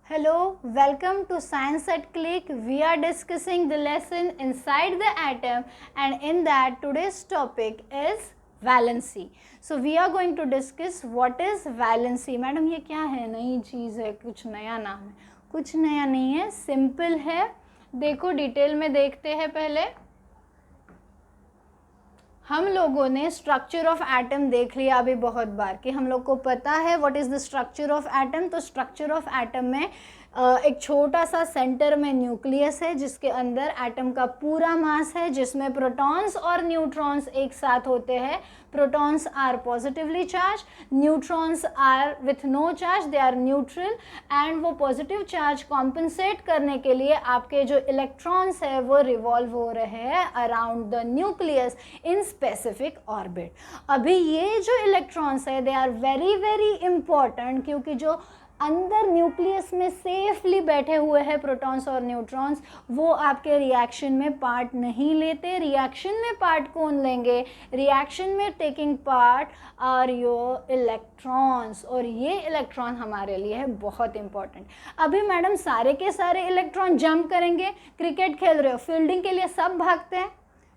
Hello, welcome to Science at Click. We are discussing the lesson inside the atom, and in that today's topic is valency. So we are going to discuss what is valency. Madam ये क्या है? नई चीज़ है, कुछ नया नाम है? कुछ नया नहीं है, सिंपल है. देखो डिटेल में देखते हैं. पहले हम लोगों ने स्ट्रक्चर ऑफ एटम देख लिया अभी बहुत बार कि हम लोग को पता है what is the structure of atom. तो स्ट्रक्चर ऑफ एटम में एक छोटा सा सेंटर में न्यूक्लियस है जिसके अंदर एटम का पूरा मास है, जिसमें प्रोटॉन्स और न्यूट्रॉन्स एक साथ होते हैं. Protons are positively charge, neutrons are with no charge, they are neutral. And वो पॉजिटिव चार्ज कॉम्पनसेट करने के लिए आपके जो इलेक्ट्रॉन्स है वो रिवॉल्व हो रहे हैं around the nucleus in specific orbit. अभी ये जो इलेक्ट्रॉन्स है they are very very important, क्योंकि जो अंदर न्यूक्लियस में सेफली बैठे हुए हैं प्रोटॉन्स और न्यूट्रॉन्स, वो आपके रिएक्शन में पार्ट नहीं लेते. रिएक्शन में पार्ट कौन लेंगे? रिएक्शन में taking part are your electrons, और ये इलेक्ट्रॉन हमारे लिए है बहुत इंपॉर्टेंट. अभी मैडम सारे के सारे इलेक्ट्रॉन जंप करेंगे. क्रिकेट खेल रहे हो, फील्डिंग के लिए सब भागते हैं?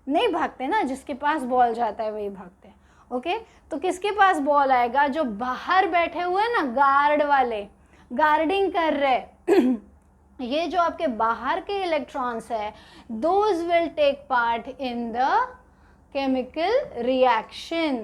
नहीं भागते ना, जिसके पास बॉल जाता है वही भागते हैं. ओके तो किसके पास बॉल आएगा? जो बाहर बैठे हुए ना, गार्ड वाले, गार्डिंग कर रहे ये जो आपके बाहर के इलेक्ट्रॉन्स है, those will take part in the chemical reaction.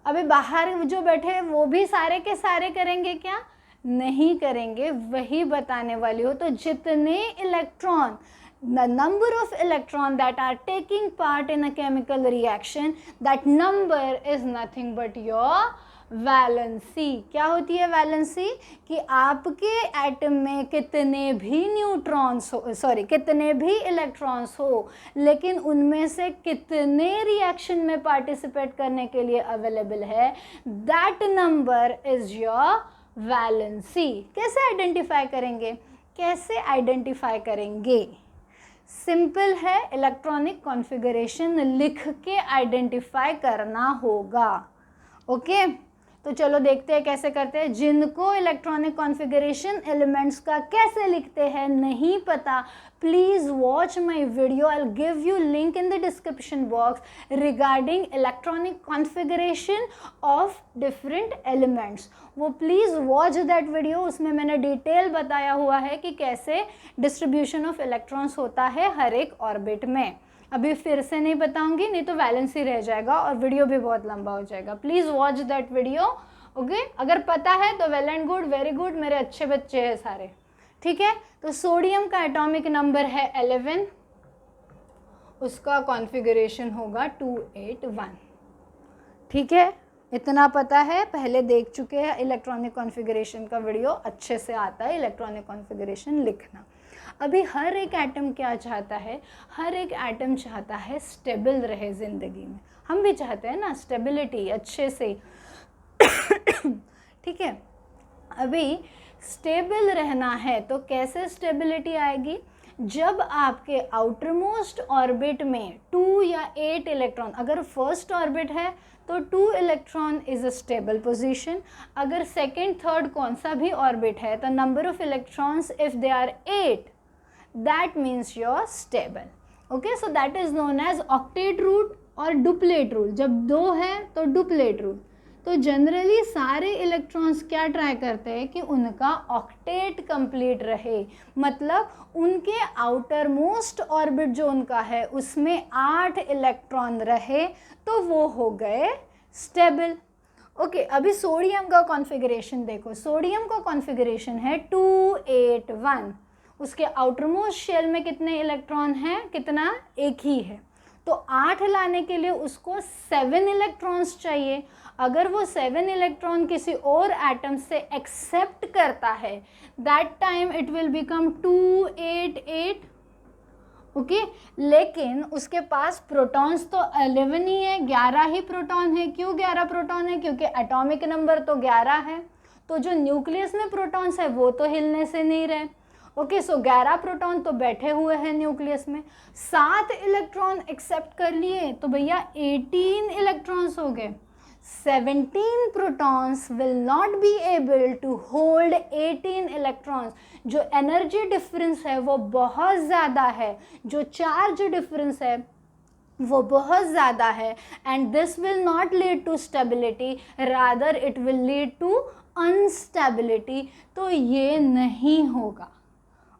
अभी बाहर जो बैठे हैं वो भी सारे के सारे करेंगे क्या? नहीं करेंगे, वही बताने वाली हो. तो जितने electron, the number of electron that are taking part in a chemical reaction, that number is nothing but your valency. क्या होती है वैलेंसी? कि आपके एटम में कितने भी न्यूट्रॉन्स हो, सॉरी कितने भी इलेक्ट्रॉन्स हो, लेकिन उनमें से कितने रिएक्शन में पार्टिसिपेट करने के लिए अवेलेबल है, that number is your valency. कैसे आइडेंटिफाई करेंगे? कैसे आइडेंटिफाई करेंगे? सिंपल है, इलेक्ट्रॉनिक कॉन्फ़िगरेशन लिख के आइडेंटिफाई करना होगा. ओके तो चलो देखते हैं कैसे करते हैं. जिनको इलेक्ट्रॉनिक कॉन्फ़िगरेशन एलिमेंट्स का कैसे लिखते हैं नहीं पता, please watch my video. I will give you link in the description box regarding electronic configuration of different elements. वो प्लीज़ वॉच दैट वीडियो. उसमें मैंने डिटेल बताया हुआ है कि कैसे डिस्ट्रीब्यूशन ऑफ इलेक्ट्रॉन्स होता है हर एक ऑर्बिट में. अभी फिर से नहीं बताऊंगी, नहीं तो वैलेंसी रह जाएगा और वीडियो भी बहुत लंबा हो जाएगा. Please watch that video. Okay अगर पता है तो well and good, very good, मेरे अच्छे बच्चे हैं सारे. ठीक है तो सोडियम का एटॉमिक नंबर है 11, उसका कॉन्फ़िगरेशन होगा 281. ठीक है इतना पता है, पहले देख चुके हैं इलेक्ट्रॉनिक कॉन्फ़िगरेशन का वीडियो, अच्छे से आता है इलेक्ट्रॉनिक कॉन्फ़िगरेशन लिखना. अभी हर एक एटम क्या चाहता है? हर एक एटम चाहता है स्टेबल रहे ज़िंदगी में. हम भी चाहते हैं ना स्टेबिलिटी अच्छे से. ठीक है अभी स्टेबल रहना है तो कैसे स्टेबिलिटी आएगी? जब आपके आउटरमोस्ट ऑर्बिट में 2 या 8 इलेक्ट्रॉन, अगर फर्स्ट ऑर्बिट है तो 2 electron is a stable position. अगर सेकेंड थर्ड कौन सा भी ऑर्बिट है तो number of electrons if they are 8, that means you're stable. Okay so that is known as octet rule और डुप्लेट रूल. जब 2 है तो डुप्लेट रूल. तो जनरली सारे इलेक्ट्रॉन्स क्या ट्राई करते हैं कि उनका ऑक्टेट कंप्लीट रहे, मतलब उनके आउटर मोस्ट ऑर्बिट जो उनका है उसमें 8 इलेक्ट्रॉन रहे तो वो हो गए स्टेबल. ओके अभी सोडियम का कॉन्फ़िगरेशन देखो. सोडियम का कॉन्फ़िगरेशन है 281. उसके आउटरमोस्ट शेल में कितने इलेक्ट्रॉन हैं? कितना? एक ही है. तो 8 लाने के लिए उसको 7 इलेक्ट्रॉन्स चाहिए. अगर वो 7 इलेक्ट्रॉन किसी और एटम से एक्सेप्ट करता है, that time it will become 288. Okay लेकिन उसके पास प्रोटॉन्स तो 11 ही है, 11 ही प्रोटॉन है. क्यों 11 प्रोटॉन है? क्योंकि एटॉमिक नंबर तो 11 है. तो जो न्यूक्लियस में प्रोटॉन्स है वो तो हिलने से नहीं रहे. ओके सो 11 प्रोटॉन तो बैठे हुए हैं न्यूक्लियस में. 7 इलेक्ट्रॉन एक्सेप्ट कर लिए तो भैया 18 इलेक्ट्रॉन्स हो गए. 17 protons will not be able to hold 18 electrons. जो एनर्जी डिफरेंस है वो बहुत ज़्यादा है, जो चार्ज डिफरेंस है वो बहुत ज़्यादा है, and this will not lead to stability, rather it will lead to unstability. तो ये नहीं होगा.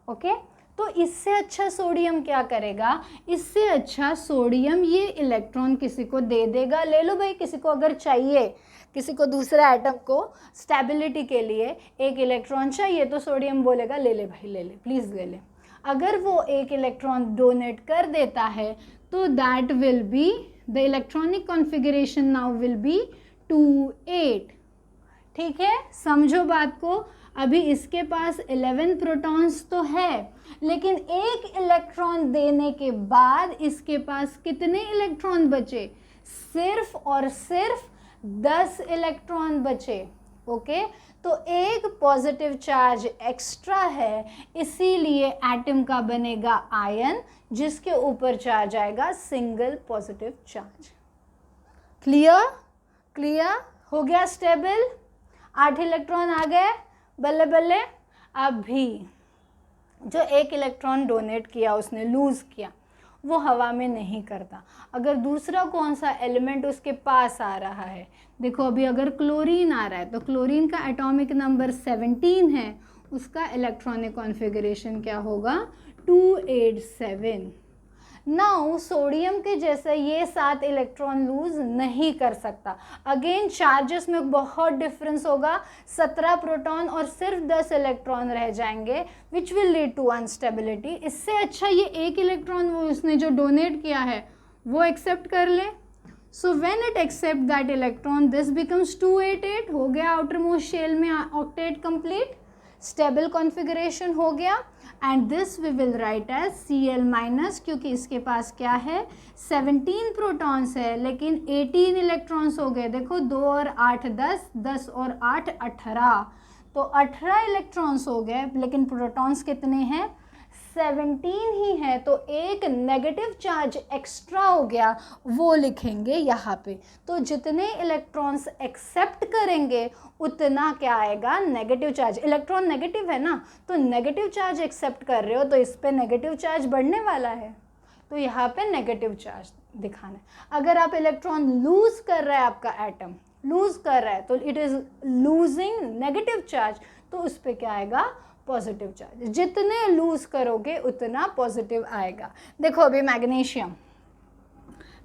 ओके तो इससे अच्छा सोडियम क्या करेगा, इससे अच्छा सोडियम ये इलेक्ट्रॉन किसी को दे देगा. ले लो भाई, किसी को अगर चाहिए, किसी को दूसरा एटम को स्टेबिलिटी के लिए एक इलेक्ट्रॉन चाहिए तो सोडियम बोलेगा ले ले भाई, ले ले प्लीज़ ले ले. अगर वो एक इलेक्ट्रॉन डोनेट कर देता है तो that will be the electronic configuration now will be 2-8. ठीक है, समझो बात को. अभी इसके पास 11 प्रोटॉन्स तो है, लेकिन एक इलेक्ट्रॉन देने के बाद इसके पास कितने इलेक्ट्रॉन बचे, सिर्फ और सिर्फ 10 इलेक्ट्रॉन बचे. ओके तो एक पॉजिटिव चार्ज एक्स्ट्रा है, इसीलिए एटम का बनेगा आयन जिसके ऊपर चार्ज आएगा single positive charge. Clear? Clear हो गया? स्टेबल. 8 इलेक्ट्रॉन आ गए बल्ले बल्ले. अभी जो एक इलेक्ट्रॉन डोनेट किया, उसने लूज़ किया, वो हवा में नहीं करता. अगर दूसरा कौन सा एलिमेंट उसके पास आ रहा है, देखो अभी अगर क्लोरीन आ रहा है तो क्लोरीन का एटॉमिक नंबर 17 है, उसका इलेक्ट्रॉनिक कॉन्फ़िगरेशन क्या होगा, 287. नाउ सोडियम के जैसे ये 7 इलेक्ट्रॉन लूज नहीं कर सकता. अगेन चार्जेस में बहुत डिफरेंस होगा, 17 प्रोटॉन और सिर्फ 10 इलेक्ट्रॉन रह जाएंगे, which will lead to unstability. इससे अच्छा ये एक इलेक्ट्रॉन वो उसने जो डोनेट किया है वो एक्सेप्ट कर ले. So when it accept that electron this becomes 288. हो गया आउटर मोस्ट शेल में ऑक्टेट कंप्लीट, स्टेबल कॉन्फ़िगरेशन हो गया. And this we will write as Cl-, क्योंकि इसके पास क्या है, 17 प्रोटॉन्स है लेकिन 18 इलेक्ट्रॉन्स हो गए. देखो 2 और 8 10, 10 और 8 18, तो 18 इलेक्ट्रॉन्स हो गए, लेकिन प्रोटॉन्स कितने हैं, 17 ही है. तो एक नेगेटिव चार्ज एक्स्ट्रा हो गया, वो लिखेंगे यहाँ पे. तो जितने इलेक्ट्रॉन्स एक्सेप्ट करेंगे उतना क्या आएगा, नेगेटिव चार्ज. इलेक्ट्रॉन नेगेटिव है ना, तो नेगेटिव चार्ज एक्सेप्ट कर रहे हो तो इस पे नेगेटिव चार्ज बढ़ने वाला है, तो यहाँ पे नेगेटिव चार्ज दिखाना है. अगर आप इलेक्ट्रॉन लूज कर रहा है, आपका एटम लूज कर रहा है, तो it is losing negative charge, तो उस पर क्या आएगा, पॉजिटिव चार्ज. जितने लूज करोगे उतना पॉजिटिव आएगा. देखो अभी magnesium,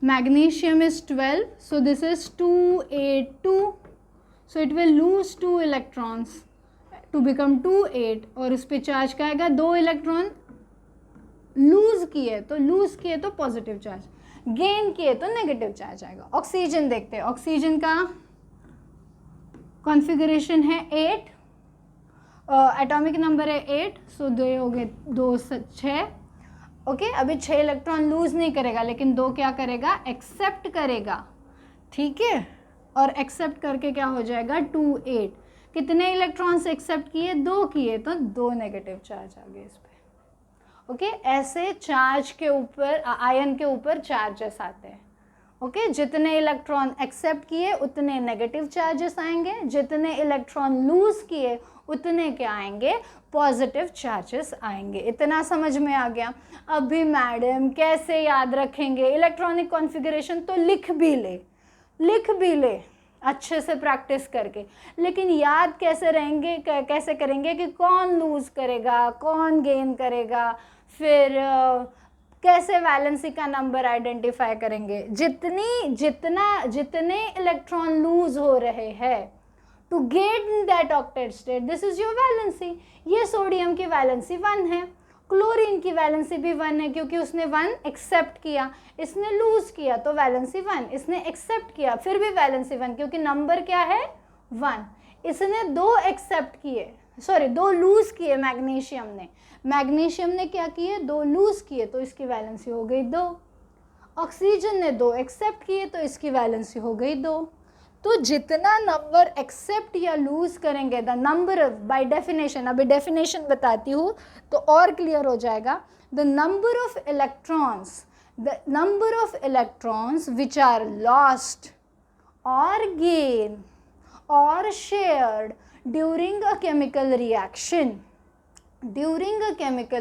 magnesium is 12, so this is 282, so it will lose 2 electrons to become 28, और उस पर चार्ज क्या आएगा, 2 इलेक्ट्रॉन लूज किए तो पॉजिटिव चार्ज, गेन किए तो नेगेटिव चार्ज आएगा. ऑक्सीजन देखते हैं, ऑक्सीजन का कॉन्फ़िगरेशन है 8, एटॉमिक नंबर है 8, सो 2 हो गए, 2 6. ओके अभी 6 इलेक्ट्रॉन लूज नहीं करेगा, लेकिन 2 क्या करेगा, एक्सेप्ट करेगा. ठीक है, और एक्सेप्ट करके क्या हो जाएगा, 28. कितने इलेक्ट्रॉन्स एक्सेप्ट किए, 2 किए, तो 2 नेगेटिव चार्ज आ गए इस पर. ओके ऐसे चार्ज के ऊपर, आयन के ऊपर चार्जेस आते हैं. ओके जितने इलेक्ट्रॉन एक्सेप्ट किए उतने नेगेटिव चार्जेस आएंगे, जितने इलेक्ट्रॉन लूज किए उतने क्या आएंगे, पॉजिटिव चार्जेस आएंगे. इतना समझ में आ गया. अभी मैडम कैसे याद रखेंगे इलेक्ट्रॉनिक कॉन्फ़िगरेशन, तो लिख भी ले अच्छे से प्रैक्टिस करके, लेकिन याद कैसे रहेंगे, कैसे करेंगे कि कौन लूज करेगा, कौन गेन करेगा, फिर कैसे वैलेंसी का नंबर आइडेंटिफाई करेंगे. जितने इलेक्ट्रॉन लूज हो रहे हैं to get that octet state, this is your valency. ये सोडियम की वैलेंसी 1 है, क्लोरीन की वैलेंसी भी 1 है, क्योंकि उसने 1 एक्सेप्ट किया, इसने लूज किया तो वैलेंसी 1, इसने एक्सेप्ट किया फिर भी वैलेंसी 1, क्योंकि नंबर क्या है 1. इसने 2 एक्सेप्ट किए, 2 लूज किए. मैग्नीशियम ने क्या किए, 2 लूज किए, तो इसकी वैलेंसी हो गई 2. ऑक्सीजन ने 2 एक्सेप्ट किए, तो इसकी वैलेंसी हो गई 2. तो जितना नंबर एक्सेप्ट या लूज करेंगे, द नंबर बाय डेफिनेशन, अभी डेफिनेशन बताती हूँ तो और क्लियर हो जाएगा. The number of electrons which are lost or gain or shared during a chemical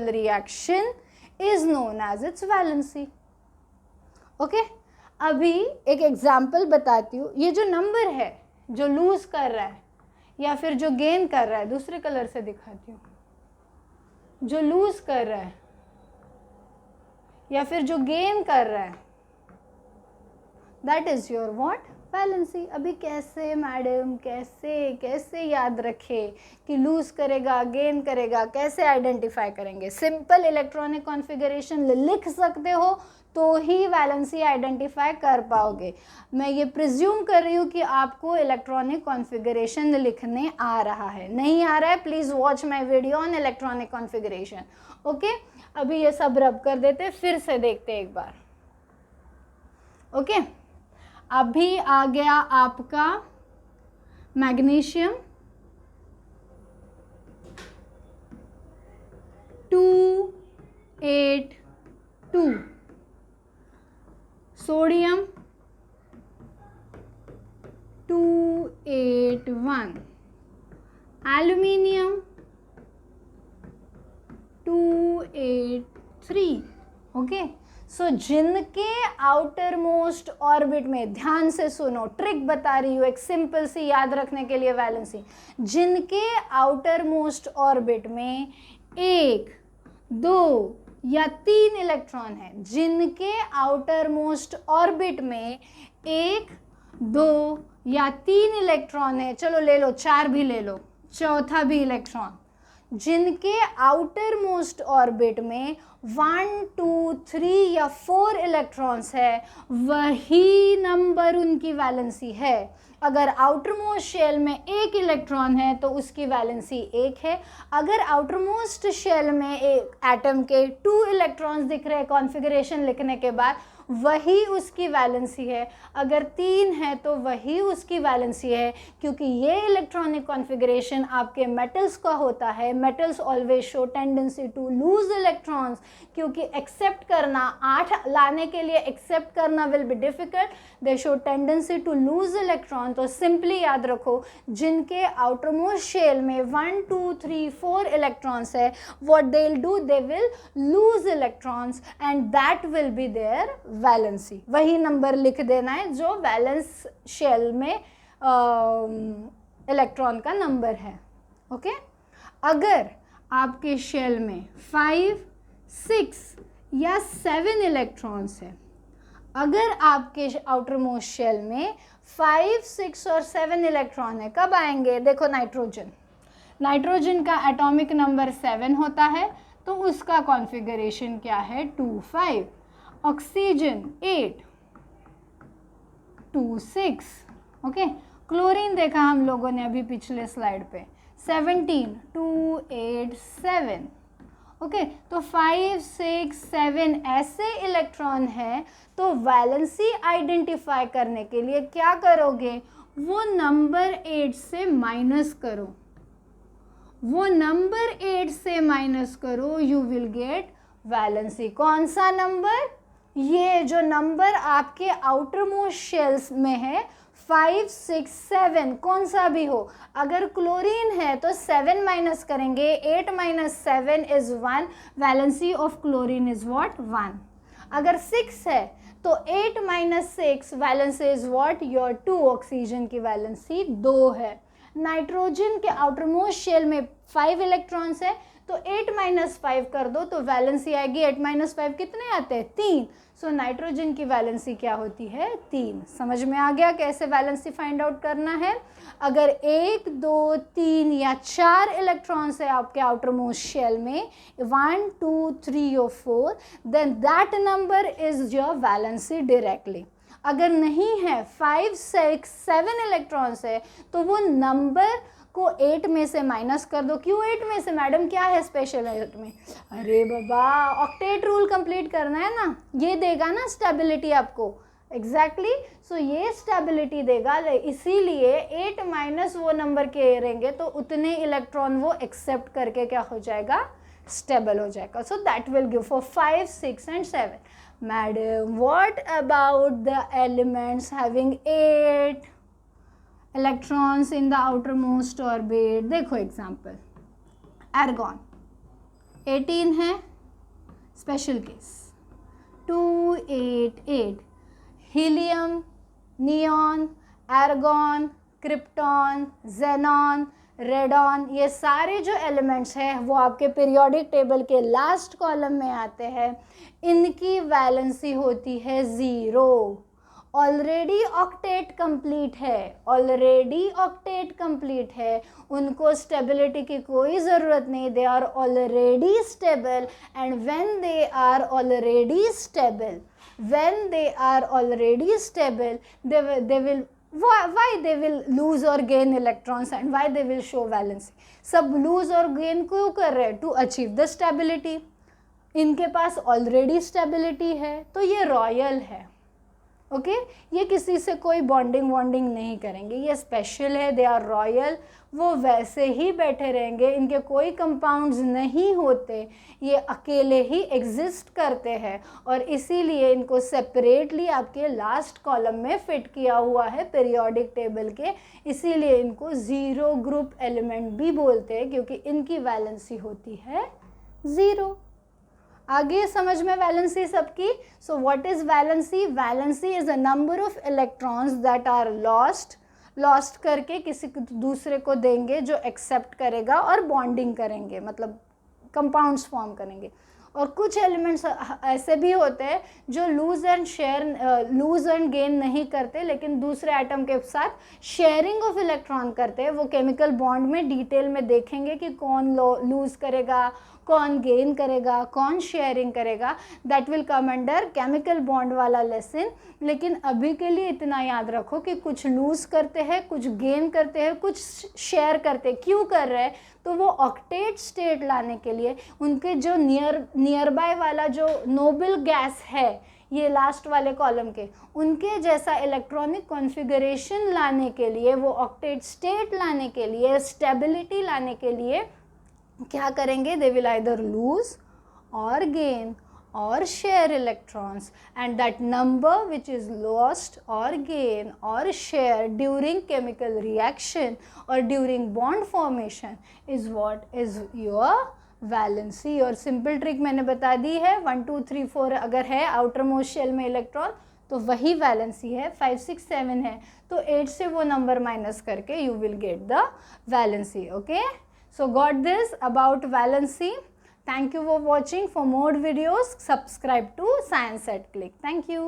reaction is known as its valency. Okay अभी एक एग्जाम्पल बताती हूँ. ये जो नंबर है जो लूज कर रहा है या फिर जो गेन कर रहा है, दूसरे कलर से दिखाती हूँ, जो लूज कर रहा है या फिर जो गेन कर रहा है, that is your what, valency. अभी कैसे मैडम, कैसे याद रखे कि लूज करेगा गेन करेगा, कैसे आइडेंटिफाई करेंगे? सिंपल इलेक्ट्रॉनिक कॉन्फ़िगरेशन लिख सकते हो तो ही वैलेंसी आइडेंटिफाई कर पाओगे. मैं ये प्रिज्यूम कर रही हूँ कि आपको इलेक्ट्रॉनिक कॉन्फ़िगरेशन लिखने आ रहा है. नहीं आ रहा है, please watch my video on electronic configuration. Okay अभी ये सब रब कर देते, फिर से देखते एक बार. ओके अभी आ गया आपका magnesium 282, sodium 281, aluminium 283. Okay so जिनके आउटर मोस्ट ऑर्बिट में, ध्यान से सुनो, ट्रिक बता रही हूँ एक सिंपल सी याद रखने के लिए वैलेंसी. जिनके आउटर मोस्ट ऑर्बिट में 1, 2 या 3 इलेक्ट्रॉन है, जिनके आउटर मोस्ट ऑर्बिट में 1, 2 या 3 इलेक्ट्रॉन है, चलो ले लो 4 भी ले लो, चौथा भी इलेक्ट्रॉन, जिनके आउटर मोस्ट ऑर्बिट में 1, 2, 3 या 4 इलेक्ट्रॉन्स है, वही नंबर उनकी वैलेंसी है. अगर आउटर मोस्ट शेल में 1 इलेक्ट्रॉन है तो उसकी वैलेंसी 1 है. अगर आउटर मोस्ट शेल में एक एटम के 2 इलेक्ट्रॉन्स दिख रहे हैं कॉन्फ़िगरेशन लिखने के बाद, वही उसकी वैलेंसी है. अगर 3 है तो वही उसकी वैलेंसी है, क्योंकि ये इलेक्ट्रॉनिक कॉन्फ़िगरेशन आपके मेटल्स का होता है. Metals always show tendency to lose electrons, क्योंकि एक्सेप्ट करना, 8 लाने के लिए एक्सेप्ट करना will be difficult. They show tendency to lose electron. तो सिंपली याद रखो, जिनके आउटर मोस्ट शेल में 1, 2, 3, 4 इलेक्ट्रॉन्स है, what they will do, they will lose electrons and that will be their valency. वही नंबर लिख देना है जो वैलेंस शेल में इलेक्ट्रॉन का नंबर है. ओके अगर आपके शेल में 5, 6 या 7 इलेक्ट्रॉन्स है, अगर आपके आउटर मोस्ट शेल में 5, 6 और 7 इलेक्ट्रॉन है, कब आएंगे? देखो नाइट्रोजन का एटॉमिक नंबर 7 होता है, तो उसका कॉन्फ़िगरेशन क्या है? 2, 5. ऑक्सीजन 8, 2, 6. ओके क्लोरीन देखा हम लोगों ने अभी पिछले स्लाइड पे, 17, 2, 8, 7. ओके तो 5, 6, 7 ऐसे इलेक्ट्रॉन है, तो वैलेंसी आइडेंटिफाई करने के लिए क्या करोगे? वो नंबर 8 से माइनस करो, यू विल गेट वैलेंसी. कौन सा नंबर? ये जो नंबर आपके आउटर मोस्ट शेल्स में है, 5, 6, 7 कौन सा भी हो. अगर क्लोरीन है तो 7 माइनस करेंगे, 8 minus 7 is 1. Valency of chlorine is what? 1. अगर 6 है तो 8 minus 6 valency is what? Your 2. Oxygen की वैलेंसी 2 है. नाइट्रोजन के आउटर मोस्ट शेल में 5 इलेक्ट्रॉन्स है, तो 8 माइनस 5 कर दो तो वैलेंसी आएगी 8 माइनस 5 कितने आते हैं? 3. सो नाइट्रोजन की वैलेंसी क्या होती है? 3. समझ में आ गया कैसे वैलेंसी फाइंड आउट करना है? अगर 1, 2, 3 या 4 इलेक्ट्रॉन्स है आपके आउटर मोस्ट शेल में, 1, 2, 3 और 4, then that number is your valency directly. अगर नहीं है, 5, 6, 7 इलेक्ट्रॉन्स है, तो वो नंबर को 8 में से माइनस कर दो. क्यों 8 में से मैडम, क्या है स्पेशल 8 में? अरे बाबा ऑक्टेट रूल कंप्लीट करना है ना, ये देगा ना स्टेबिलिटी आपको. एग्जैक्टली सो ये स्टेबिलिटी देगा, इसीलिए 8 माइनस वो नंबर के रहेंगे तो उतने इलेक्ट्रॉन वो एक्सेप्ट करके क्या हो जाएगा? स्टेबल हो जाएगा. So that will give for 5, 6 and 7. Madam, what about the elements having 8, electrons in the outer most orbit. देखो एग्जाम्पल, आर्गॉन 18 है, special case 288, helium, neon, argon, krypton, xenon, radon, ये सारे जो एलिमेंट्स हैं वो आपके पीरियोडिक टेबल के last column में आते हैं। इनकी वैलेंसी होती है 0। ऑलरेडी ऑक्टेट कंप्लीट है, ऑलरेडी ऑक्टेट कंप्लीट है, उनको स्टेबिलिटी की कोई ज़रूरत नहीं, they are already stable. And when they are already stable, when they are already stable, they will why they will lose or gain electrons and why they will show valency? सब lose और gain क्यों कर रहे हैं? To achieve the stability। इनके पास already stability है तो ये रॉयल है। ओके ये किसी से कोई बॉन्डिंग वॉन्डिंग नहीं करेंगे, ये स्पेशल है, दे आर रॉयल, वो वैसे ही बैठे रहेंगे, इनके कोई कंपाउंड्स नहीं होते, ये अकेले ही एग्जिस्ट करते हैं और इसीलिए इनको सेपरेटली आपके लास्ट कॉलम में फिट किया हुआ है पीरियोडिक टेबल के। इसीलिए इनको ज़ीरो ग्रुप एलिमेंट भी बोलते हैं क्योंकि इनकी वैलेंसी होती है 0। आगे समझ में वैलेंसी सबकी। So what is valency? Valency is a number of electrons that are lost करके किसी दूसरे को देंगे जो एक्सेप्ट करेगा और बॉन्डिंग करेंगे, मतलब कंपाउंड्स फॉर्म करेंगे। और कुछ एलिमेंट्स ऐसे भी होते हैं जो लूज एंड गेन नहीं करते लेकिन दूसरे एटम के साथ शेयरिंग ऑफ इलेक्ट्रॉन करते हैं। वो केमिकल बॉन्ड में डिटेल में देखेंगे कि कौन लूज करेगा, कौन गेन करेगा, कौन शेयरिंग करेगा। That will come under chemical bond वाला लेसन। लेकिन अभी के लिए इतना याद रखो कि कुछ लूज करते हैं, कुछ गेन करते हैं, कुछ शेयर करते हैं। क्यों कर रहे हैं? तो वो ऑक्टेट स्टेट लाने के लिए उनके जो नियर बाय वाला जो नोबल गैस है, ये लास्ट वाले कॉलम के, उनके जैसा इलेक्ट्रॉनिक कॉन्फ़िगरेशन लाने के लिए, वो ऑक्टेट स्टेट लाने के लिए, स्टेबिलिटी लाने के लिए क्या करेंगे? दे विल आइदर लूज और gain or share electrons, and that number which is lost or gain or share during chemical reaction or during bond formation is what is your valency। और simple trick मैंने बता दी है, 1 2 3 4 अगर है outer most shell में electron तो वही valency है। 5 6 7 है तो 8 से वो नंबर माइनस करके you will get the valency। okay, so got this about valency। Thank you for watching. For more videos, subscribe to Science at Click. Thank you.